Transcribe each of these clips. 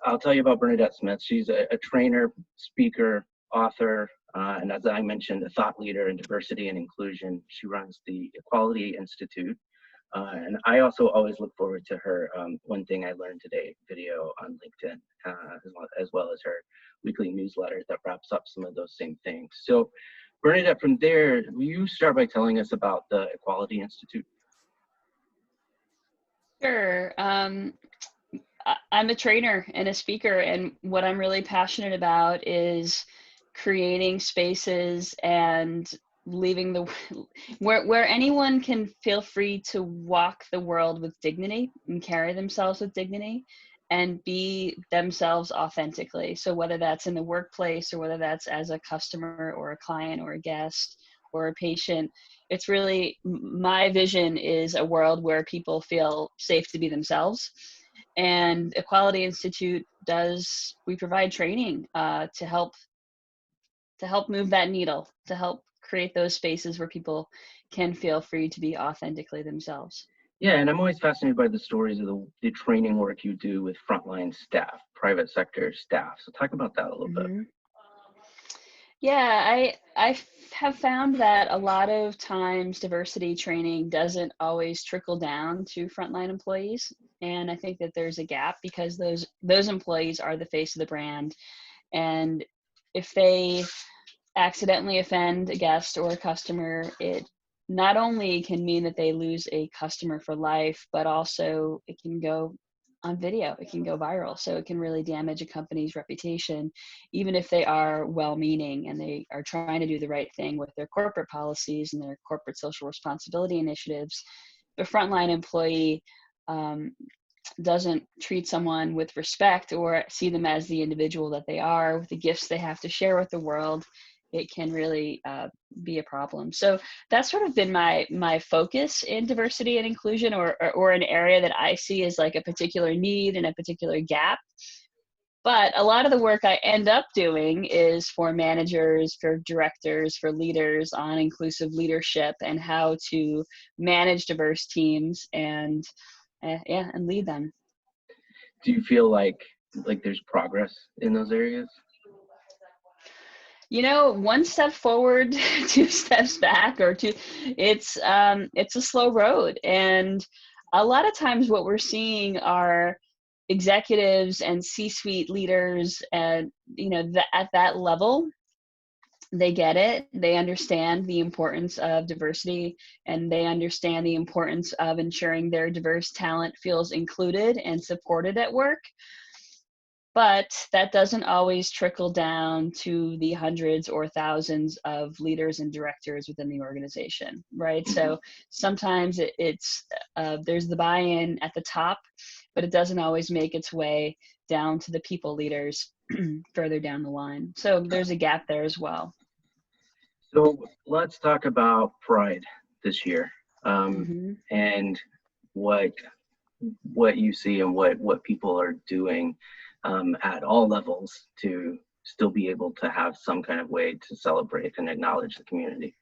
I'll tell you about Bernadette Smith. She's a trainer, speaker, author, and as I mentioned, a thought leader in diversity and inclusion. She runs the Equality Institute. And I also always look forward to her One Thing I Learned Today video on LinkedIn, as well as her weekly newsletter that wraps up some of those same things. So Bernadette, from there, will you start by telling us about the Equality Institute? Sure. I'm a trainer and a speaker, and what I'm really passionate about is creating spaces and leaving the where anyone can feel free to walk the world with dignity and carry themselves with dignity and be themselves authentically. So whether that's in the workplace or whether that's as a customer or a client or a guest or a patient, it's really, my vision is a world where people feel safe to be themselves. And Equality Institute we provide training to help move that needle, to help create those spaces where people can feel free to be authentically themselves. Yeah, and I'm always fascinated by the stories of the training work you do with frontline staff, private sector staff. So talk about that a little bit. Yeah, I have found that a lot of times diversity training doesn't always trickle down to frontline employees. And I think that there's a gap because those employees are the face of the brand. And if they accidentally offend a guest or a customer, it not only can mean that they lose a customer for life, but also it can go on video, it can go viral. So it can really damage a company's reputation, even if they are well-meaning and they are trying to do the right thing with their corporate policies and their corporate social responsibility initiatives. The frontline employee doesn't treat someone with respect or see them as the individual that they are, with the gifts they have to share with the world, it can really be a problem. So that's sort of been my focus in diversity and inclusion, or an area that I see as like a particular need and a particular gap. But a lot of the work I end up doing is for managers, for directors, for leaders on inclusive leadership and how to manage diverse teams and lead them. Do you feel like there's progress in those areas? One step forward, two steps back, it's a slow road. And a lot of times what we're seeing are executives and C-suite leaders, and at that level, they get it. They understand the importance of diversity, and they understand the importance of ensuring their diverse talent feels included and supported at work. But that doesn't always trickle down to the hundreds or thousands of leaders and directors within the organization, right? So sometimes it's there's the buy-in at the top, but it doesn't always make its way down to the people leaders further down the line. So there's a gap there as well. So let's talk about Pride this year, and what you see and what people are doing at all levels to still be able to have some kind of way to celebrate and acknowledge the community.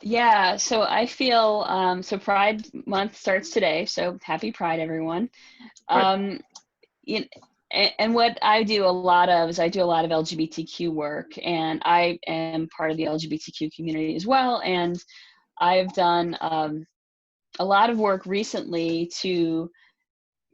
Yeah, so I feel, so Pride Month starts today, so happy Pride, everyone. And what I do a lot of is I do a lot of LGBTQ work, and I am part of the LGBTQ community as well. And I've done a lot of work recently to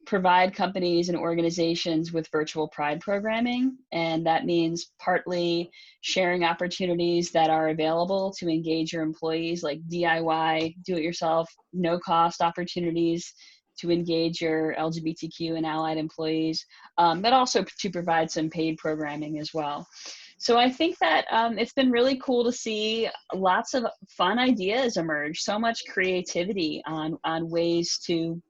provide companies and organizations with virtual Pride programming. And that means partly sharing opportunities that are available to engage your employees, like DIY, do-it-yourself, no-cost opportunities to engage your LGBTQ and allied employees, but also to provide some paid programming as well. So I think that it's been really cool to see lots of fun ideas emerge, so much creativity on ways to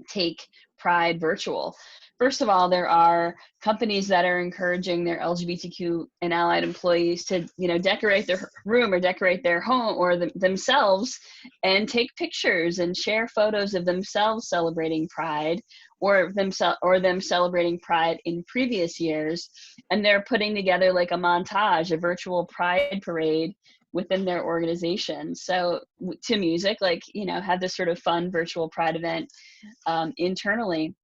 take Pride virtual. First of all, there are companies that are encouraging their LGBTQ and allied employees to, decorate their room or decorate their home or themselves and take pictures and share photos of themselves celebrating Pride or them celebrating Pride in previous years. And they're putting together like a montage, a virtual Pride parade within their organization. So to music, have this sort of fun virtual Pride event internally.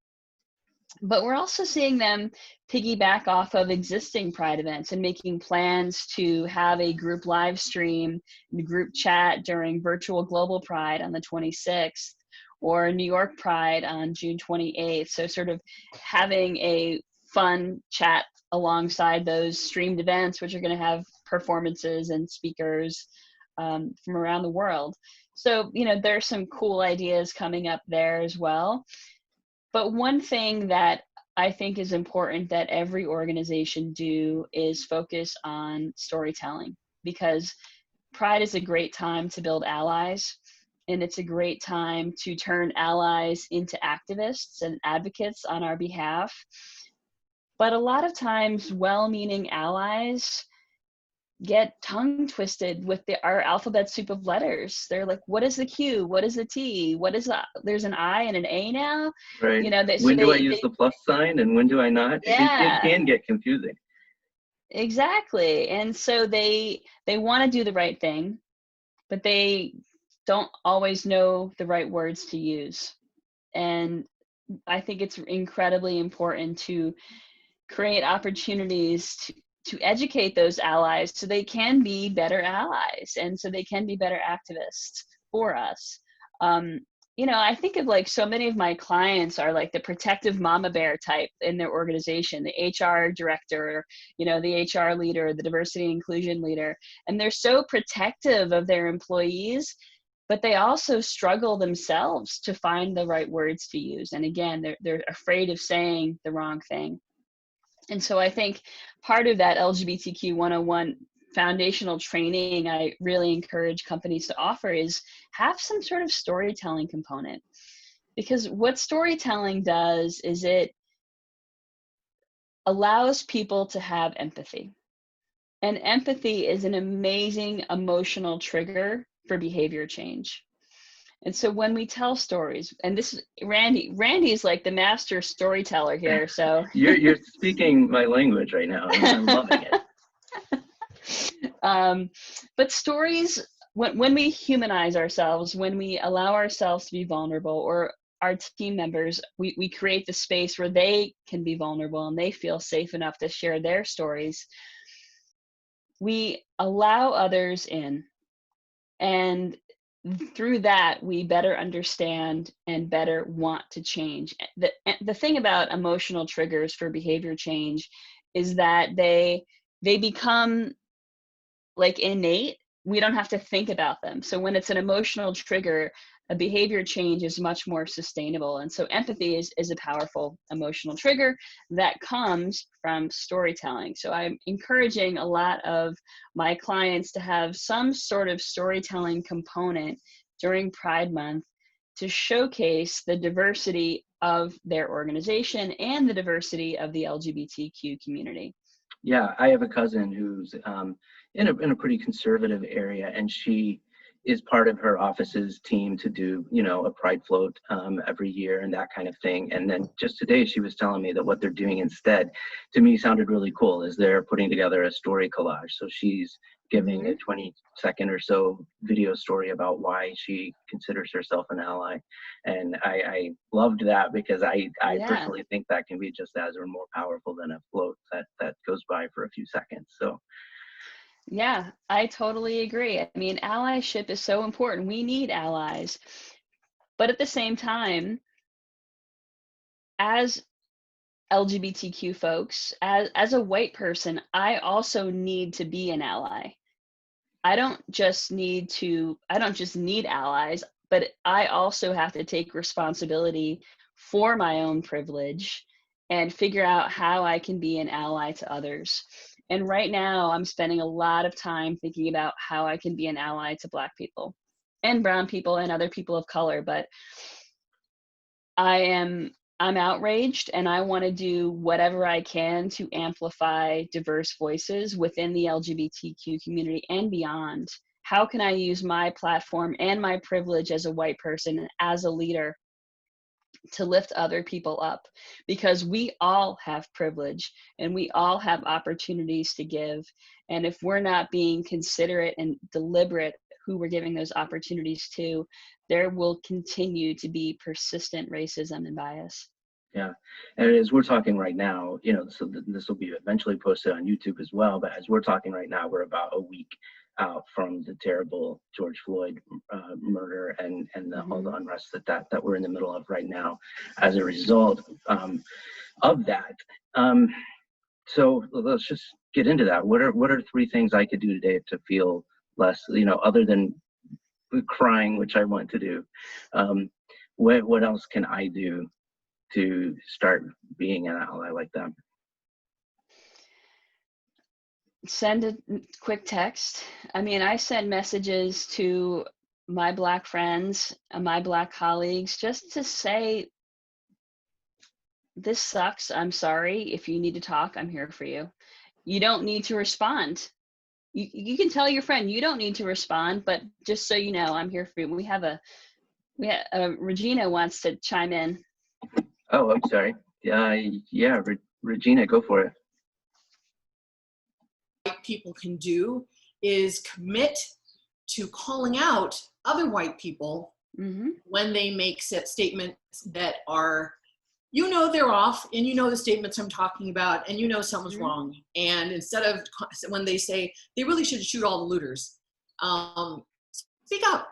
But we're also seeing them piggyback off of existing Pride events and making plans to have a group live stream, group chat during virtual Global Pride on the 26th, or New York Pride on June 28th. So sort of having a fun chat alongside those streamed events, which are going to have performances and speakers from around the world. So, there's some cool ideas coming up there as well. But one thing that I think is important that every organization do is focus on storytelling, because Pride is a great time to build allies, and it's a great time to turn allies into activists and advocates on our behalf. But a lot of times, well-meaning allies get tongue twisted with our alphabet soup of letters. They're like, what is the Q? What is the T? What is that? There's an I and an A now. Right. So when do I use the plus sign and when do I not? It yeah, can get confusing. exactly. And so they want to do the right thing, but they don't always know the right words to use. And I think it's incredibly important to create opportunities to educate those allies so they can be better allies and so they can be better activists for us. I think of like so many of my clients are like the protective mama bear type in their organization, the HR director, the HR leader, the diversity and inclusion leader, and they're so protective of their employees, but they also struggle themselves to find the right words to use. And again, they're afraid of saying the wrong thing. And so I think part of that LGBTQ 101 foundational training I really encourage companies to offer is have some sort of storytelling component. Because what storytelling does is it allows people to have empathy. And empathy is an amazing emotional trigger for behavior change. And so when we tell stories, and this is Randy's like the master storyteller here. So you're speaking my language right now, and I'm loving it. But stories, when we humanize ourselves, when we allow ourselves to be vulnerable, or our team members, we create the space where they can be vulnerable and they feel safe enough to share their stories. We allow others in, and through that we better understand and better want to change. The thing about emotional triggers for behavior change is that they become like innate. We don't have to think about them. So when it's an emotional trigger, a behavior change is much more sustainable. And so empathy is a powerful emotional trigger that comes from storytelling. So I'm encouraging a lot of my clients to have some sort of storytelling component during Pride Month to showcase the diversity of their organization and the diversity of the LGBTQ community. Yeah, I have a cousin who's in a pretty conservative area, and she is part of her office's team to do, a pride float every year and that kind of thing. And then just today she was telling me that what they're doing instead, to me, sounded really cool, is they're putting together a story collage. So she's giving a 20-second or so video story about why she considers herself an ally. And I loved that, because I personally think that can be just as or more powerful than a float that goes by for a few seconds. So yeah, I totally agree. I mean, allyship is so important. We need allies. But at the same time, as LGBTQ folks, as a white person, I also need to be an ally. I don't just need allies, but I also have to take responsibility for my own privilege and figure out how I can be an ally to others. And right now I'm spending a lot of time thinking about how I can be an ally to Black people and brown people and other people of color. But I'm outraged, and I want to do whatever I can to amplify diverse voices within the LGBTQ community and beyond. How can I use my platform and my privilege as a white person and as a leader to lift other people up? Because we all have privilege and we all have opportunities to give. And if we're not being considerate and deliberate who we're giving those opportunities to, there will continue to be persistent racism and bias. Yeah, and as we're talking right now, so this will be eventually posted on YouTube as well. But as we're talking right now, we're about a week out from the terrible George Floyd murder and all the unrest that we're in the middle of right now, as a result of that. So let's just get into that. What are three things I could do today to feel less, other than crying, which I want to do? What else can I do to start being an ally like them? Send a quick text. I mean, I send messages to my Black friends and my Black colleagues just to say, this sucks. I'm sorry. If you need to talk, I'm here for you. You don't need to respond. You can tell your friend you don't need to respond, but just so you know, I'm here for you. We have Regina wants to chime in. Oh, I'm sorry. Yeah, Regina, go for it. White people can do is commit to calling out other white people when they make set statements that are, they're off, and the statements I'm talking about, and something's wrong. And instead of when they say they really should shoot all the looters, speak up.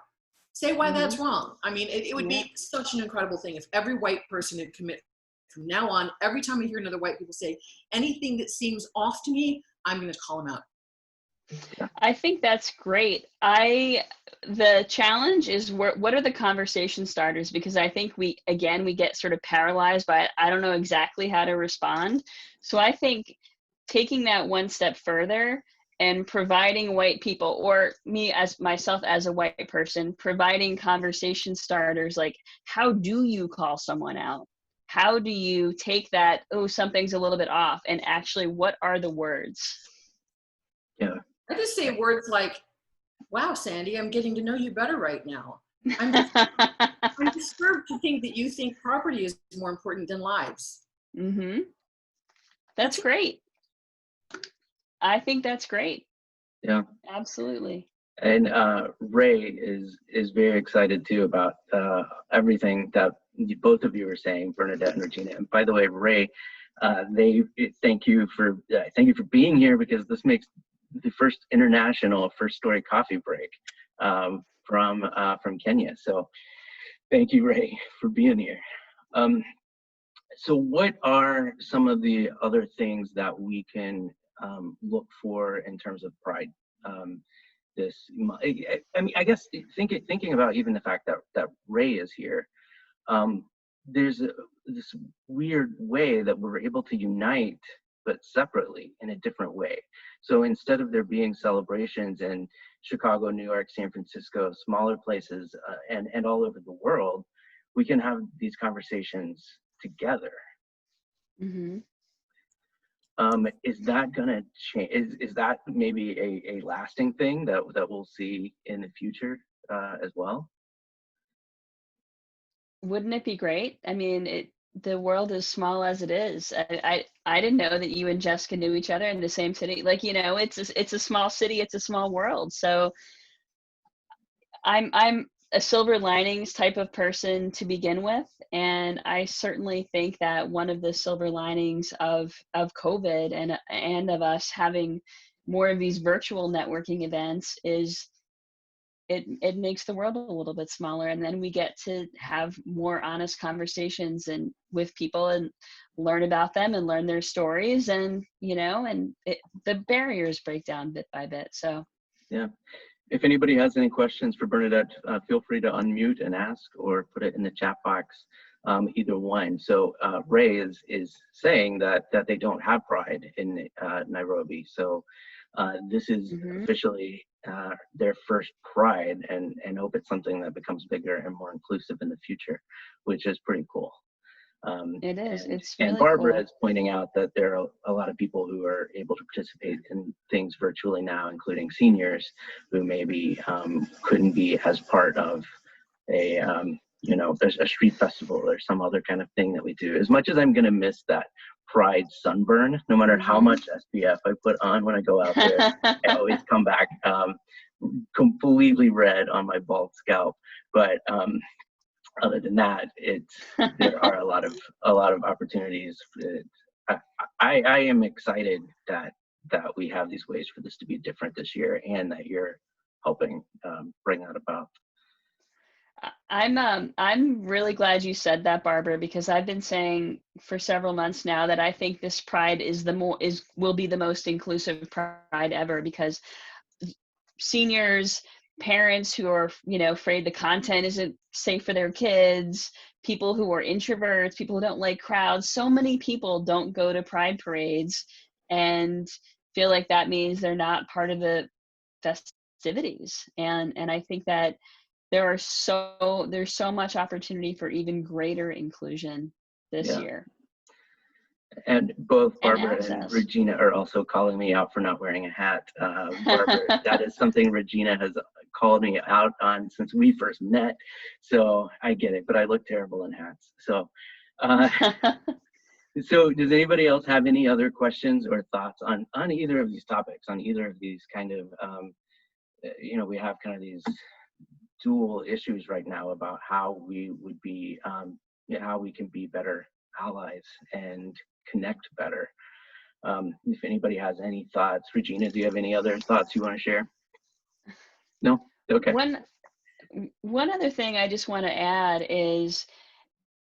Say why that's wrong. I mean, it would be such an incredible thing if every white person would commit from now on. Every time I hear another white people say anything that seems off to me, I'm going to call them out. I think that's great. The challenge is what are the conversation starters? Because I think we get sort of paralyzed by, I don't know exactly how to respond. So I think taking that one step further and providing white people, or me as myself as a white person, providing conversation starters, like how do you call someone out? How do you take that, oh, something's a little bit off, and actually what are the words? Yeah. I just say words like, wow, Sandy, I'm getting to know you better right now. I'm disturbed to think that you think property is more important than lives. That's great. I think that's great. Yeah. Absolutely. And Ray is very excited too about everything that both of you are saying, Bernadette and Regina. And by the way, Ray, thank you for being here, because this makes the first international first story coffee break from Kenya. So thank you, Ray, for being here. So what are some of the other things that we can look for in terms of pride? I guess thinking about even the fact that Ray is here, there's this weird way that we're able to unite, but separately in a different way. So instead of there being celebrations in Chicago, New York, San Francisco, smaller places, and all over the world, we can have these conversations together. Is that gonna change? Is that maybe a lasting thing that we'll see in the future as well? Wouldn't it be great? I mean, the world is small as it is. I didn't know that you and Jessica knew each other in the same city. Like, it's a small city, it's a small world. So I'm a silver linings type of person to begin with, and I certainly think that one of the silver linings of COVID and of us having more of these virtual networking events is it makes the world a little bit smaller, and then we get to have more honest conversations and with people and learn about them and learn their stories, and the barriers break down bit by bit. So yeah. If anybody has any questions for Bernadette, feel free to unmute and ask, or put it in the chat box, either one. So Ray is saying that they don't have pride in Nairobi. So this is officially their first pride, and hope it's something that becomes bigger and more inclusive in the future, which is pretty cool. It is. It's really really Barbara cool. is pointing out that there are a lot of people who are able to participate in things virtually now, including seniors who maybe couldn't be as part of a street festival or some other kind of thing that we do. As much as I'm going to miss that Pride sunburn, no matter how much SPF I put on when I go out there, I always come back completely red on my bald scalp. But other than that, there are a lot of opportunities. I am excited that we have these ways for this to be different this year, and that you're helping bring that about. I'm really glad you said that, Barbara, because I've been saying for several months now that I think this Pride will be the most inclusive Pride ever, because seniors, parents who are, afraid the content isn't safe for their kids, people who are introverts, people who don't like crowds. So many people don't go to Pride parades and feel like that means they're not part of the festivities. And I think that there's so much opportunity for even greater inclusion this year. And both Barbara and and Regina are also calling me out for not wearing a hat. Barbara, that is something Regina has called me out on since we first met. So I get it, but I look terrible in hats. So, so does anybody else have any other questions or thoughts on either of these topics, on either of these kind of, we have kind of these dual issues right now about how we would be, how we can be better allies and connect better. If anybody has any thoughts, Regina, do you have any other thoughts you want to share? No? Okay. One other thing I just want to add is,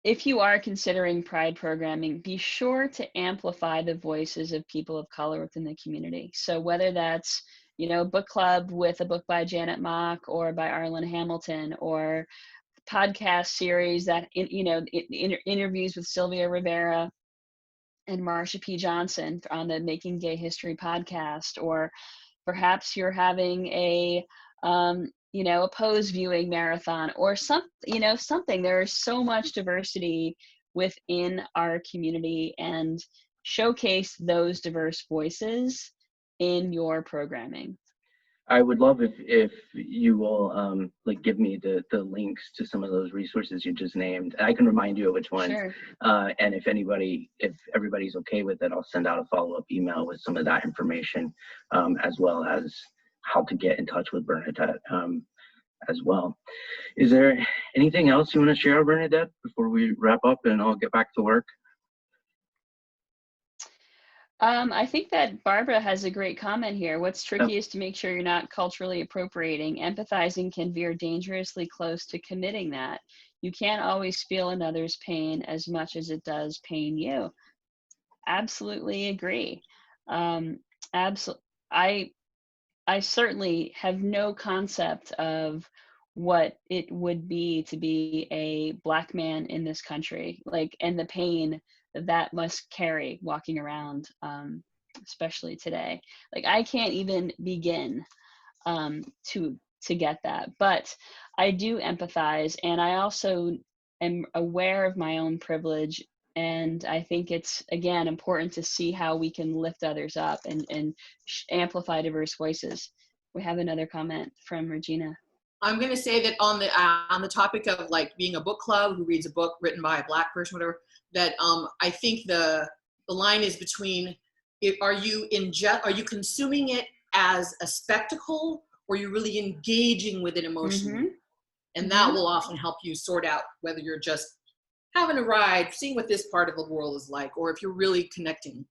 if you are considering Pride programming, be sure to amplify the voices of people of color within the community. So whether that's, book club with a book by Janet Mock or by Arlen Hamilton, or podcast series that, interviews with Sylvia Rivera and Marsha P. Johnson on the Making Gay History podcast, or perhaps you're having a pose viewing marathon or something. There is so much diversity within our community, and showcase those diverse voices in your programming. I would love if you will give me the links to some of those resources you just named. I can remind you of which ones. Sure. And if everybody's okay with it, I'll send out a follow-up email with some of that information, as well as how to get in touch with Bernadette as well. Is there anything else you want to share, Bernadette, before we wrap up and I'll get back to work? I think that Barbara has a great comment here. What's tricky is to make sure you're not culturally appropriating. Empathizing can veer dangerously close to committing that. You can't always feel another's pain as much as it does pain you. Absolutely agree. I certainly have no concept of what it would be to be a Black man in this country, and the pain that must carry walking around, especially today. I can't even begin to get that, but I do empathize, and I also am aware of my own privilege. And I think it's, again, important to see how we can lift others up and amplify diverse voices. We have another comment from Regina. I'm going to say that on the topic of being a book club who reads a book written by a Black person, whatever, that I think the line is between, are you consuming it as a spectacle, or are you really engaging with it emotionally? Mm-hmm. And that will often help you sort out whether you're just having a ride, seeing what this part of the world is like, or if you're really connecting.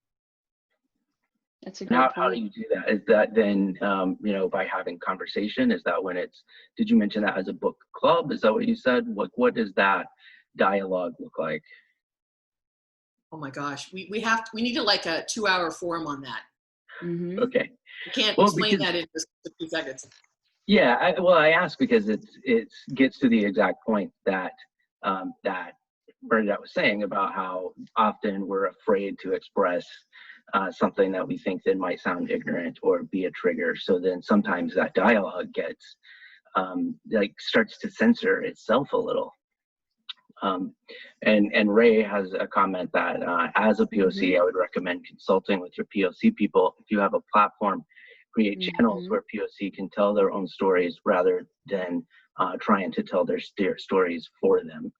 That's a great point. How do you do that? Is that then, by having conversation? Is that when did you mention that as a book club? Is that what you said? What does that dialogue look like? Oh my gosh, we need a 2-hour forum on that. Mm-hmm. Okay. You can't explain that in just a few seconds. Yeah, I ask because it gets to the exact point that Bernadette was saying about how often we're afraid to express something that we think that might sound ignorant or be a trigger. So then sometimes that dialogue gets starts to censor itself a little. And Ray has a comment that as a POC, I would recommend consulting with your POC people. If you have a platform, create channels where POC can tell their own stories rather than trying to tell their stories for them,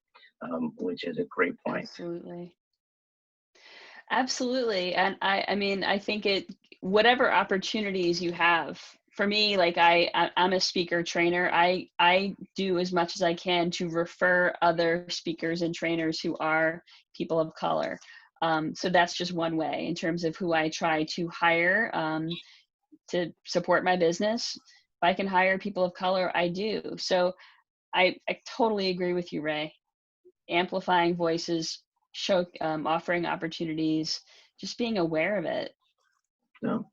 which is a great point. Absolutely. And I mean, I think whatever opportunities you have for me, like I'm a speaker trainer. I do as much as I can to refer other speakers and trainers who are people of color. So that's just one way in terms of who I try to hire to support my business. If I can hire people of color, I do. So I totally agree with you, Ray. Amplifying voices, offering opportunities, just being aware of it. No,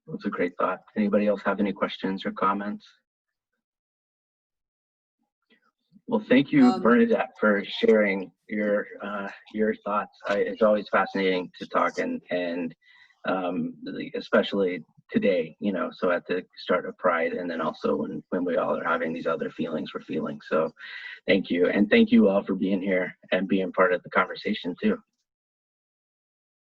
that's a great thought. Anybody else have any questions or comments? Well, thank you, Bernadette, for sharing your thoughts. It's always fascinating to talk, and especially today, you know, so at the start of Pride, and then also when we all are having these other feelings we're feeling. So thank you, and thank you all for being here and being part of the conversation too.